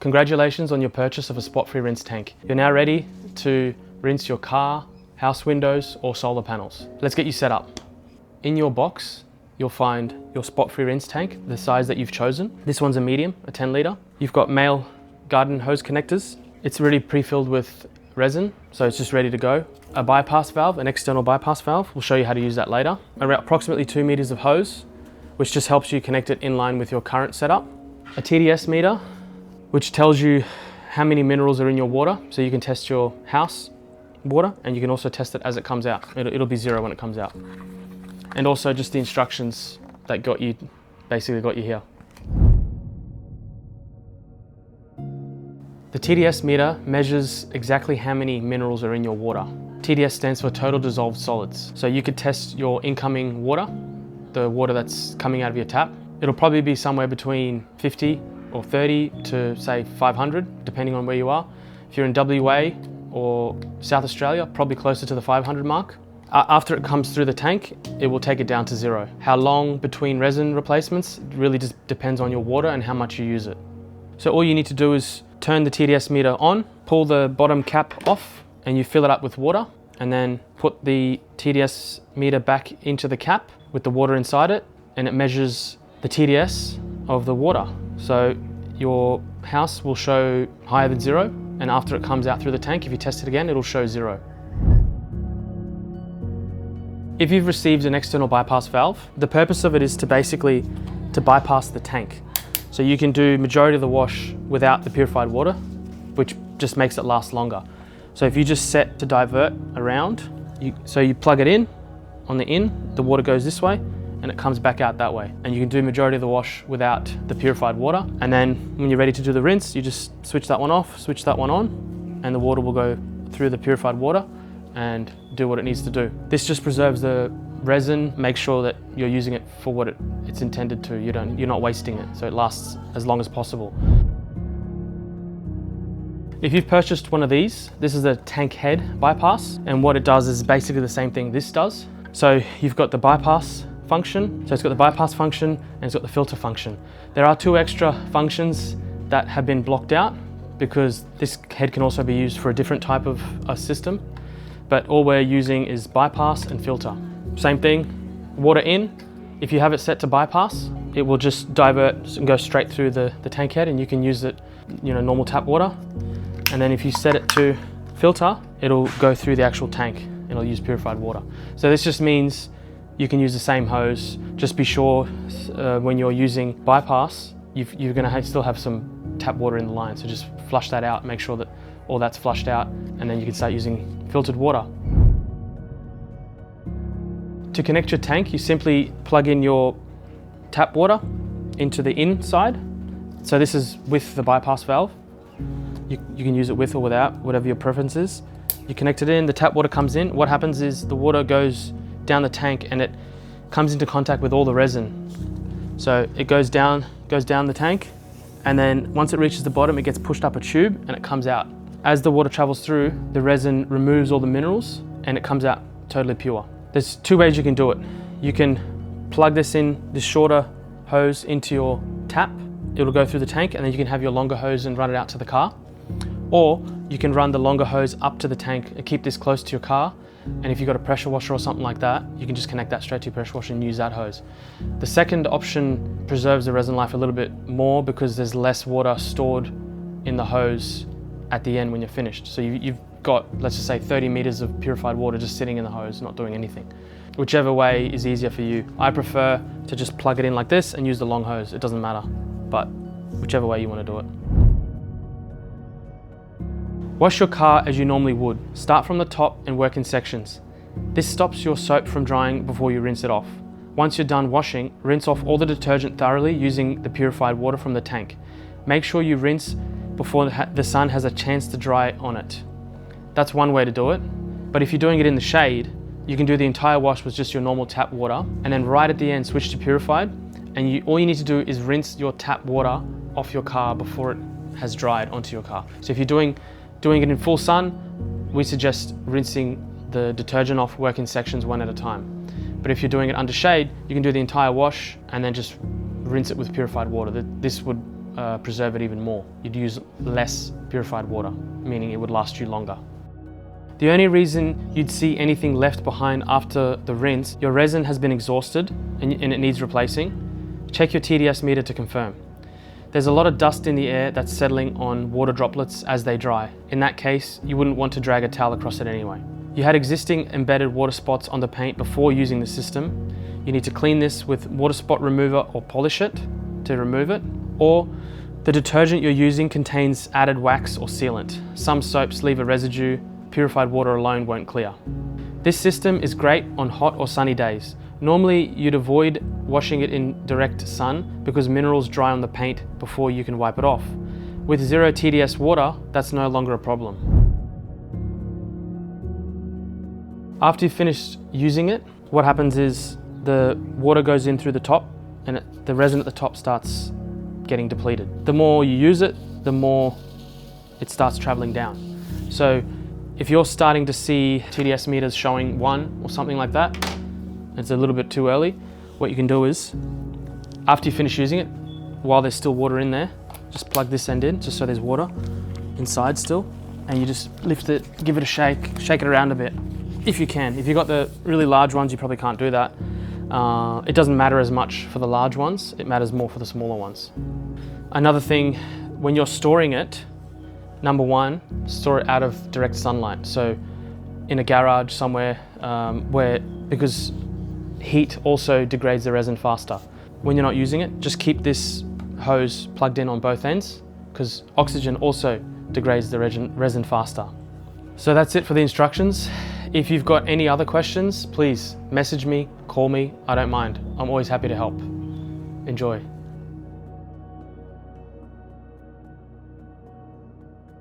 Congratulations on your purchase of a spot-free rinse tank. You're now ready to rinse your car, house windows, or solar panels. Let's get you set up. In your box, you'll find your spot-free rinse tank, the size that you've chosen. This one's a medium, a 10 litre. You've got male garden hose connectors. It's already pre-filled with resin, so it's just ready to go. A bypass valve, an external bypass valve. We'll show you how to use that later. Around approximately 2 meters of hose, which just helps you connect it in line with your current setup. A TDS meter, which tells you how many minerals are in your water, so you can test your house water, and you can also test it as it comes out. It'll be 0 when it comes out. And also just the instructions that basically got you here. The TDS meter measures exactly how many minerals are in your water. TDS stands for total dissolved solids. So you could test your incoming water, the water that's coming out of your tap. It'll probably be somewhere between 50 or 30 to say 500, depending on where you are. If you're in WA or South Australia, probably closer to the 500 mark. After it comes through the tank, it will take it down to 0. How long between resin replacements really just depends on your water and how much you use it. So all you need to do is turn the TDS meter on, pull the bottom cap off, and you fill it up with water, and then put the TDS meter back into the cap with the water inside it, and it measures the TDS of the water. So your house will show higher than 0, and after it comes out through the tank, if you test it again, it'll show 0. If you've received an external bypass valve, the purpose of it is to basically bypass the tank. So you can do majority of the wash without the purified water, which just makes it last longer. So if you just set to divert around, so you plug it in, on the in, the water goes this way, and it comes back out that way. And you can do majority of the wash without the purified water. And then when you're ready to do the rinse, you just switch that one off, switch that one on, and the water will go through the purified water and do what it needs to do. This just preserves the resin, make sure that you're using it for what it's intended to. You're not wasting it, so it lasts as long as possible. If you've purchased one of these, this is a tank head bypass, and what it does is basically the same thing this does. So you've got the bypass function, so it's got the bypass function and it's got the filter function. There are 2 extra functions that have been blocked out because this head can also be used for a different type of system, but all we're using is bypass and filter. Same thing, water in. If you have it set to bypass, it will just divert and go straight through the tank head, and you can use it, normal tap water. And then if you set it to filter, it'll go through the actual tank and it'll use purified water. So this just means you can use the same hose. Just be sure when you're using bypass, you're gonna still have some tap water in the line. So just flush that out, make sure that all that's flushed out, and then you can start using filtered water. To connect your tank, you simply plug in your tap water into the inside. So this is with the bypass valve. You can use it with or without, whatever your preference is. You connect it in, the tap water comes in. What happens is the water goes down the tank and it comes into contact with all the resin. So it goes down the tank, and then once it reaches the bottom, it gets pushed up a tube and it comes out. As the water travels through, the resin removes all the minerals and it comes out totally pure. There's 2 ways you can do it. You can plug this shorter hose into your tap. It'll go through the tank, and then you can have your longer hose and run it out to the car. Or you can run the longer hose up to the tank and keep this close to your car. And if you've got a pressure washer or something like that, you can just connect that straight to your pressure washer and use that hose. The second option preserves the resin life a little bit more because there's less water stored in the hose at the end when you're finished. So you've got, let's just say, 30 meters of purified water just sitting in the hose, not doing anything. Whichever way is easier for you. I prefer to just plug it in like this and use the long hose. It doesn't matter, but whichever way you want to do it. Wash your car as you normally would. Start from the top and work in sections. This stops your soap from drying before you rinse it off. Once you're done washing, rinse off all the detergent thoroughly using the purified water from the tank. Make sure you rinse before the sun has a chance to dry on it. That's one way to do it, but if you're doing it in the shade, you can do the entire wash with just your normal tap water, and then right at the end switch to purified, and all you need to do is rinse your tap water off your car before it has dried onto your car. So if you're doing it in full sun, we suggest rinsing the detergent off, work in sections 1 at a time. But if you're doing it under shade, you can do the entire wash and then just rinse it with purified water. This would preserve it even more. You'd use less purified water, meaning it would last you longer. The only reason you'd see anything left behind after the rinse, your resin has been exhausted and it needs replacing. Check your TDS meter to confirm. There's a lot of dust in the air that's settling on water droplets as they dry. In that case, you wouldn't want to drag a towel across it anyway. You had existing embedded water spots on the paint before using the system. You need to clean this with water spot remover or polish it to remove it. Or the detergent you're using contains added wax or sealant. Some soaps leave a residue, purified water alone won't clear. This system is great on hot or sunny days. Normally you'd avoid washing it in direct sun because minerals dry on the paint before you can wipe it off. With zero TDS water, that's no longer a problem. After you've finished using it, what happens is the water goes in through the top and the resin at the top starts getting depleted. The more you use it, the more it starts traveling down. So if you're starting to see TDS meters showing 1 or something like that, it's a little bit too early, what you can do is, after you finish using it, while there's still water in there, just plug this end in, just so there's water inside still, and you just lift it, give it a shake it around a bit, if you can. If you've got the really large ones, you probably can't do that. It doesn't matter as much for the large ones, it matters more for the smaller ones. Another thing, when you're storing it, number one, store it out of direct sunlight. So in a garage somewhere because heat also degrades the resin faster. When you're not using it, just keep this hose plugged in on both ends because oxygen also degrades the resin faster. So that's it for the instructions. If you've got any other questions, please message me, call me, I don't mind. I'm always happy to help. Enjoy.